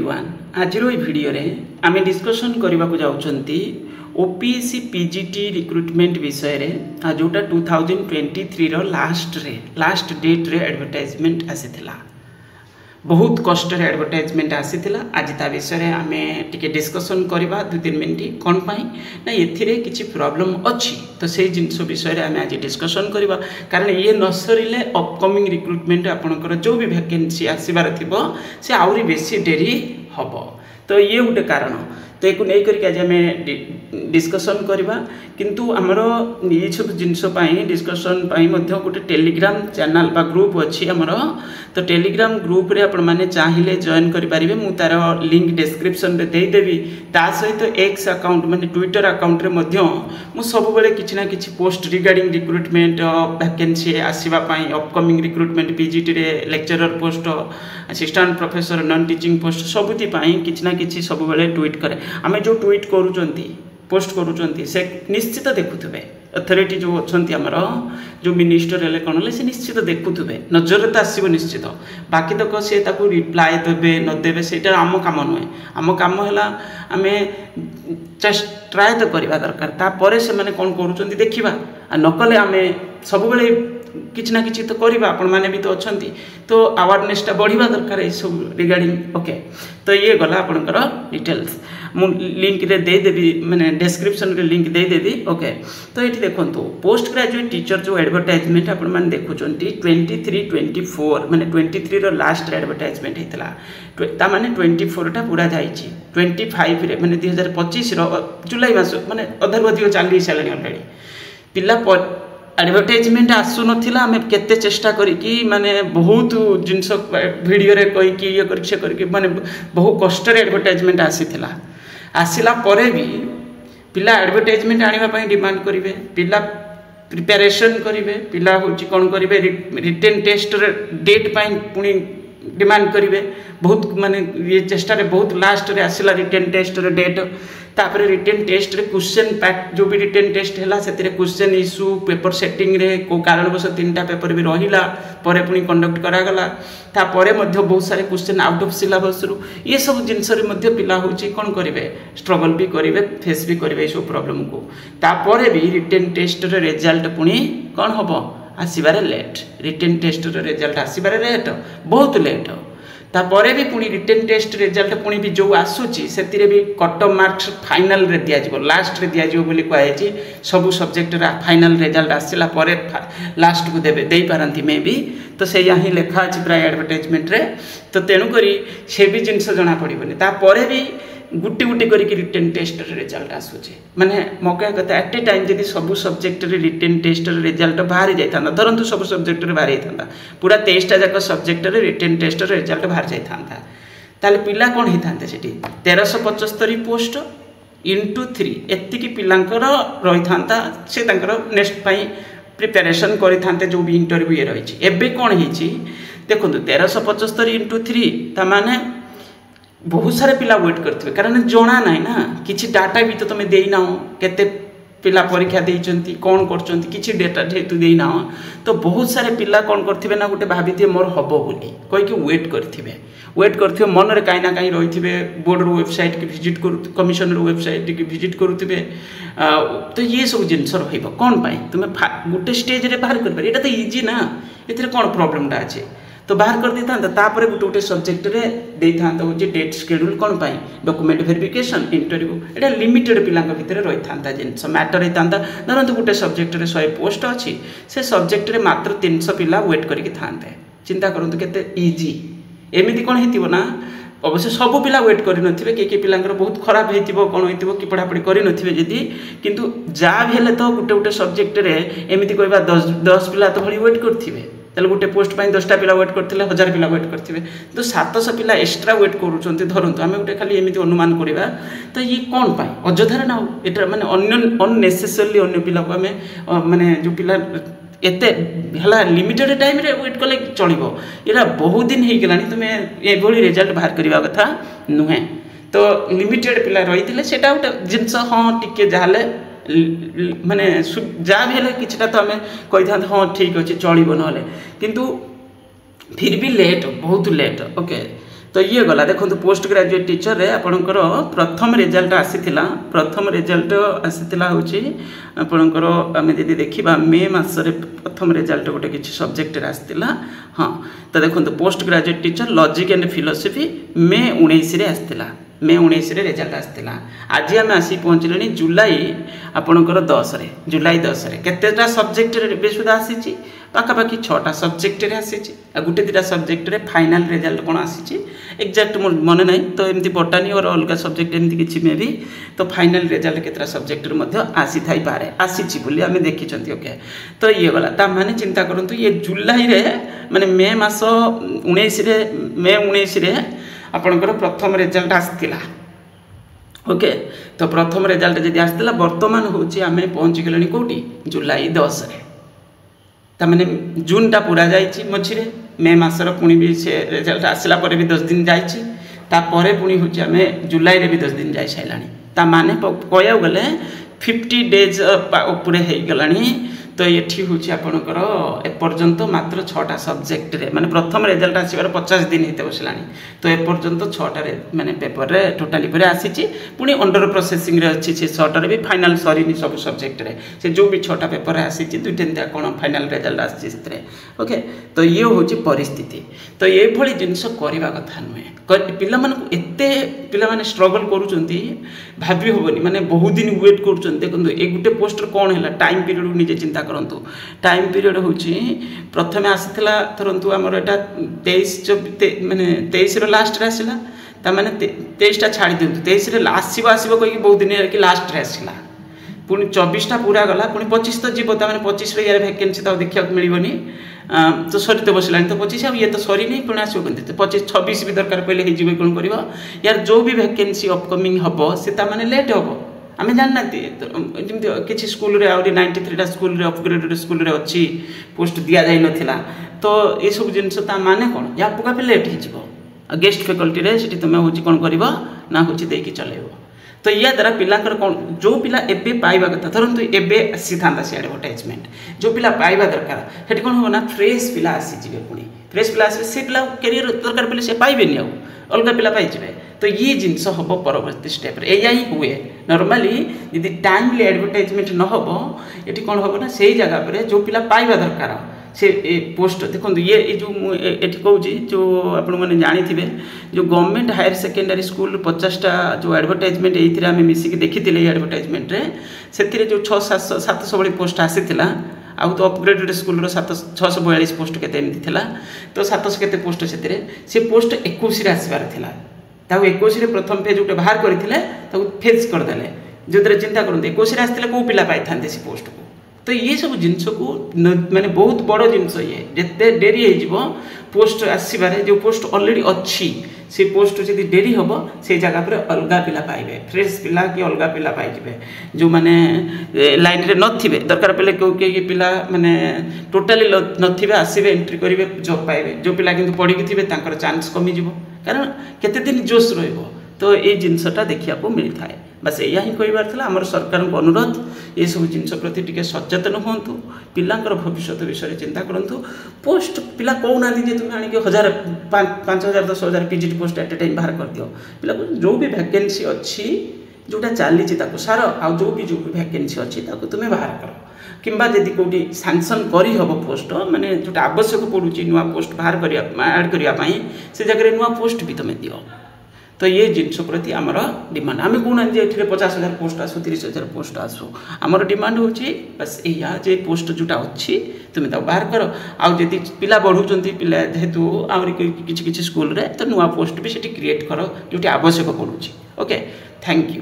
Everyone आज video रे आमे डिस्कशन करबा को जाउछंती ओपीएससी पीजीटी रिक्रुटमेंट विषय रे जोटा 2023 रो लास्ट डेट रे एडवर्टाइजमेंट आसीथिला। बहुत कष्ट रे एडवर्टाइजमेंट आसीथिला। आज ता विषय रे आमे टिके डिस्कशन करबा 2-3 मिनिट कोन पाई ना एथिरे किछि प्रॉब्लम अछि तो से जिंस विषय रे आमे आज डिस्कशन करबा कारण ये नसरिले अपकमिंग रिक्रुटमेंट आपनकर जो भी वैकेंसी आसीबार थिबो से आउरी बेसी डेरी हबो। तो ये गोटे कारण तो एक नहीं करके आज आम डिस्कसन करवा किंतु आमर ये सब जिनस डिस्कसन गोटे टेलीग्राम चैनल बा ग्रुप अच्छी आमर तो टेलीग्राम ग्रुप रे आपण माने चाहिए जॉइन करि परिबे। मु तार लिंक डिस्क्रिप्शन रे दे देबी। ता सहित एक्स अकाउंट माने ट्विटर अकाउंट रे मध्य मु सब बेले किछि ना किछि पोस्ट रिगार्डिंग रिक्रुटमेंट वैकेंसी आसीबा पई अपकमिंग रिक्रुटमेंट पीजीटी रे lecturer post assistant professor non teaching post सबुति पई किछि ना किछि सब बेले ट्वीट करे। आमे जो ट्वीट करूचंती पोस्ट करूचंती से निश्चित देखुथबे अथॉरिटी जो अच्छी आमर जो मिनिस्टर हेले कौन से निश्चित देखुवे नजर तो आसो निश्चित बाकी तक सी रिप्लाय देवे न देवे से आम कम नुहे। आम कम है आम ट्राए तो करवा दरकार तापर से मैंने कौन करुँच देखा नकले आम सब किसी ना कि तो करवा आपण मैंने भी तो अच्छा तो अवेयरनेसटा बढ़िया दरकार ये सब रिगार्डिंग ओके। तो ये गला आपणकर डिटेल्स मु लिंक रे दे देबी माने डिस्क्रिप्शन रे लिंक दे देबी ओके। तो ये देखो पोस्ट ग्रेजुएट टीचर जो एडवर्टाइजमेंट आपण मैंने देखुचंती 23-24 माने 23 रो लास्ट एडवर्टाइजमेंट हेतला ता माने 24 टा पूरा जाईची 25 रे माने 2025 रो जुलाई मास माने अधरवधिक चली साले ऑलरेडी पिला एडवर्टाइजमेंट आसु नथिला। आमे केते चेष्टा करी माने बहुत जिनस वीडियो रे कहि कि ये कर से करके माने बहुत कष्ट रे एडवर्टाइजमेंट आसीथिला। आसिला परे भी पिला एडवर्टाइजमेंट आनिबा पई डिमांड करिवे पिला प्रिपरेशन करिवे पिला होची कोन करिवे रिटन टेस्ट रे डेट पई पुनी डिमांड करिवे बहुत माने ये चेष्टा रे बहुत लास्ट रे आसिला रिटन टेस्ट रे डेट तापर रिटन टेस्ट रे क्वेश्चन पैक जो भी रिटन टेस्ट हैला सेतिरे क्वेश्चन इशू पेपर सेटिंग रे को कारणवश 3टा पेपर भी रहिला परे पुनी कंडक्ट करा गला तापर मध्य बहुत सारे क्वेश्चन आउट ऑफ सिलेबस रु ये सब जिंस रे मध्य पिला होची कोन करिवे स्ट्रगल भी करिवे फेस भी करिवे ए सब प्रॉब्लम को तापर भी रिटन टेस्ट रे रिजल्ट पुनी कोन हबो आसीबारे लेट रिटन टेस्ट रे रिजल्ट आसीबारे लेट बहुत लेट तापर भी पुणी रिटन टेस्ट रिजल्ट पुणी भी जो आसूची से भी कट ऑफ मार्क्स फाइनल रे दिया जिवो लास्ट रे दिया जिवो बोली कहै सब सब्जेक्ट रा फाइनल रिजल्ट आसिला परे लास्ट को देबे देई पारंती मे भी तो से यही लेखा अछि प्राय एडवर्टाइजमेंट रे तो तेनु करी से भी जिंस जणा पड़िबनी तापर भी गुटी गुटी करके रिटन टेस्ट रिजल्ट आसूचे माने मौका कथा एट ए टाइम जदि सब सब्जेक्ट रे रिटन टेस्ट रिजल्ट बाहरी जाइथा धरंतु सब सब्जेक्ट रे बाहरी जाइथा पूरा 23टा जाक सब्जेक्ट रे रिटन टेस्ट रिजल्ट बाहर जाइथा ताले पिला कोन हिथांते सेठी 1375 पोस्ट इंटू 3 एतिकी पिलांकर रहिथांता से तांकर नेक्स्ट पई प्रिपरेशन करिथांते जो भी इंटरव्यू रही छि एबे कोन हिछि देखंतु 1375 इंटू 3 ता माने बहुत सारे पिला वेट करते कारण जना ना ना किसी डाटा भी तो तुम देना केते पिला परीक्षा देइचंती कौन करचंती किसी डेटा जेतु देना तो बहुत सारे पिला कौन करथिबे ना गोटे भाबिथे मोर हबो बोली कहि कि वेट करथिबे मन रे काई ना काई रहिथिबे बोर्ड रो वेबसाइट के विजिट करू कमिशन रो वेबसाइट के विजिट करूथिबे तो ये सब जिंस रहइबो कोन पाई तुमे गोटे स्टेज रे बाहर करबे एटा तो इजी ना एथिरे कोन प्रॉब्लम टा अछि तो बाहर कर देता तापर गोटे गोटे सब्जेक्ट रे देता हो डेट शेड्यूल कौन पाई डॉक्यूमेंट वेरिफिकेशन इंटरव्यू एटा लिमिटेड पिलांक भितर रही था जिनस मैटर होता धरत गोटे सब्जेक्ट रे 100 पोस्ट अच्छी से सब्जेक्ट रे मात्र 300 पिला वेट करके थांते चिंता करंतु केते इजी एमिति कोन हेतिबो ना अवश्य सब पिला वेट करि नथिबे के पिलांकर बहुत खराब हेतिबो कोन हेतिबो कि पढ़ापढ़ी करि नथिबे जदी किंतु जा भेले तो गोटे गोटे सब्जेक्ट रे एमिति कहबा 10 पिला तो भली वेट करथिबे ताले गोटे पोस्ट पाई 10टा पिला वेट करथिले 1000 पिला वेट करथिबे तो 700 पिला एक्स्ट्रा वेट करूचंती धरंतु आमे गोटे खाली एमिति अनुमान करिबा तो ये कोन पाई अजधार ना एटा माने अननेसेसरली अन्य पिला को आमे माने जो पिला एते हला लिमिटेड टाइम रे वेट कले चलिबो एरा बहुत दिन हे गेलानी तुमे ए भली रिजल्ट बाहर करिबा कथा नुहे तो लिमिटेड पिला रहिथिले सेटा गोटे जिंस हां टिके जाले माने जा भी हेले किछटा तो आमे कहि था हां ठीक अछि चलिबो नले किंतु फिर भी लेट बहुत लेट ओके। तो ये गला देखो पोस्ट ग्रेजुएट टीचर रे आपणकर प्रथम रिजल्ट आसीथिला प्रथम रिजल्ट आसीथिला होची आपणकर आमे जदि देखिबा मे मासरे प्रथम रिजल्ट गोटे किछि सब्जेक्ट रे आसीथिला हां तो देखो post graduate teacher logic and philosophy मे 19 रे आसीथिला मे 19 रे रिजल्ट आसीथिला आज आमे आसी पहुंचलेनी जुलाई आपणकर 10 रे जुलाई 10 रे केतेटा सब्जेक्ट रे बेसुदा आसीची पाखापाखि 6टा सब्जेक्ट रे आसीची आ गुटे दिटा सब्जेक्ट रे फाइनल रिजल्ट कोन आसीची एक्जाक्ट मन नहीं तो एमती बोटानी और अलग सब्जेक्ट एमती किछि मे भी तो फाइनल रिजल्ट केतरा सब्जेक्ट रे मध्य आसी थाई पारे आसीची बोली आमे देखिचंती ओके तो ये गला ता माने चिंता करंतु ये जुलाई रे माने मे मास 19 रे मे 19 रे आपणकर प्रथम रिजल्ट आसतिला ओके तो प्रथम रिजल्ट जदि आसतिला वर्तमान होची आमे पहुंची गेलनी कोठी जुलाई 10 रे ता माने जून टा पूरा जाईची मछिरे मे मासर पुणी भी से रिजल्ट आसला परे भी 10 दिन जाईची ता परे पुणी होची आमे जुलाई रे भी 10 दिन जाई साइलानी ता माने कहया गले 50 डेज ऊपर हे गलानी तो ये हूँ आपणकर एपर्यंत मात्र 6टा सब्जेक्ट रे माने प्रथम रिजल्ट आसबार 50 दिन होते बसला तो एपर्यंत 6टा माने पेपर रे टोटाली पर आसी पुणी अंडर प्रोसेसिंग रे अच्छी से 6टा भी फाइनल सरीनी सब सब्जेक्ट रे से जो भी 6टा पेपर आसी दुईटा कौन फाइनल रिजल्ट आसी ओके तो ये हूँ परिस्थिति तो ये भली जिनस करवा कथा नुहे पिला एते पिला माने स्ट्रगल करूचंती भाबी होबनी माने बहुत दिन वेट करूचंती देखंतु ए गुटे पोस्ट कोन हैला टाइम पीरियड निजे चिंता करंतु टाइम पीरियड होची प्रथमे आसीथिला थरंतु हमर एटा 23 माने 23 रो लास्ट रे आसीला ता माने 23 टा छाडी दियंतु 23 रे आसीबो आसीबो कहि बहुत दिन रे कि लास्ट रे आसीला पुनी 24 टा पूरा गला पुनी 25 तो जीवो ता माने 25 रे यार वैकेंसी तो देखिया मिलिबनी तो सरी तो बसलानी तो 25 अब ये तो सरी नहीं पुणी आसो तो 25 26 भी दरकार पहले हो कौन कर यार जो भी वैकेंसी अपकमिंग हम से माने लेट हम आम जानना जमी किसी स्कूल रे आउरी 93टा स्कूल रे अपग्रेडेड स्कूल रे अच्छी पोस्ट दि जाई नथिला तो ये सब जिनस माने कौन या पका लेट हो गेस्ट फैकल्टी रे सेठी तुम हूँ कौन कर ना हूँ देकी चलेब तो या द्वारा पिलांकर कौन जो पिला एबे पाइबा कथा धरतु एबे आसी था से एडवर्टाइजमेंट जो पिला पाइबा दरकार सेठी कौन हो ना फ्रेश पिला आसीजे पुणी फ्रेश पिला आसे से पिला कैरियर दरकार पड़े से पाइबेनि आउ अलग पिला पाइबे तो ये जिनस हम परवर्ती स्टेप रे या ही हुए नॉर्मली यदि टाइमली एडवर्टाइजमेंट न हो ये कौन हम ना से जगह पर जो पिला पाइबा दरकार से पोस्ट देखो ये जो ये कहूँ जो आपण मैंने जानी थे जो गवर्नमेंट हायर सेकेंडरी स्कूल 50टा जो एडवर्टाइजमेंट ये आम मिसिक देखी एडवर्टाइजमेंट से जो 600-700 भाई पोस्ट आसीला आउ तो अपग्रेडेड स्कूल 642 पोस्ट केते तो 700 केते पोस्ट से पोस्ट 21 आसबार था 21 प्रथम फेज गोटे बाहर करते फेज करदे जो चिंता करते 21 आसते कौ पिला पाई था से पोस्ट को तो ये सब जिनस को माने बहुत बड़ जिनस ये जिते डेरी हो पोस्ट आसबार जो पोस्ट ऑलरेडी अच्छी से पोस्ट जब डेरी हम से जगह पर अलग पिला पाइबे फ्रेश पिला कि अलग पिला पाइबे जो माने लाइन रे नथिबे दरकार पड़े कई पिला माने टोटाली नथिबे आसीबे एंट्री करिवे जॉब पाइबे जो पिला किंतु पढ़ी थिबे तांकर चांस कमी जिवो कारण केते दिन जोश रहइबो तो ये जिनसटा देखा मिलता है बस या ही कहबार था आमर सरकार को अनुरोध ये सब जिनस प्रति टिके सचेतन हूँ पिलांकर भविष्य विषय चिंता करूँ पोस्ट पिला कहूना तुम आनिक 1000 5000 10,000 PGT post at A time बाहर कर दियो पिला जो भी वैकेंसी अच्छी जोटा चली सार आ जो भी वैकेंसी अच्छी तुम्हें बाहर कर किंबा जदि कौटी सैंक्शन करी हम पोस्ट माने जोटा आवश्यक पड़ुची नुआ पोस्ट बाहर ऐड करने से जगह नुआ पोस्ट भी तुम्हें दियो तो ये जिनस प्रति आमर डिमांड आम कहूना ये 50,000 पोस्ट आसू 30,000 पोस्ट आसू आमर डिमांड हो बस या जे पोस्ट जोटा अच्छी तुम्हें बाहर कर आदि पिला बढ़ुं पिला जेहेतु आहरी किसी स्कूल रे तो नुआ पोस्ट भी सेठी क्रिएट कर जो आवश्यक पड़ुची ओके थैंक यू।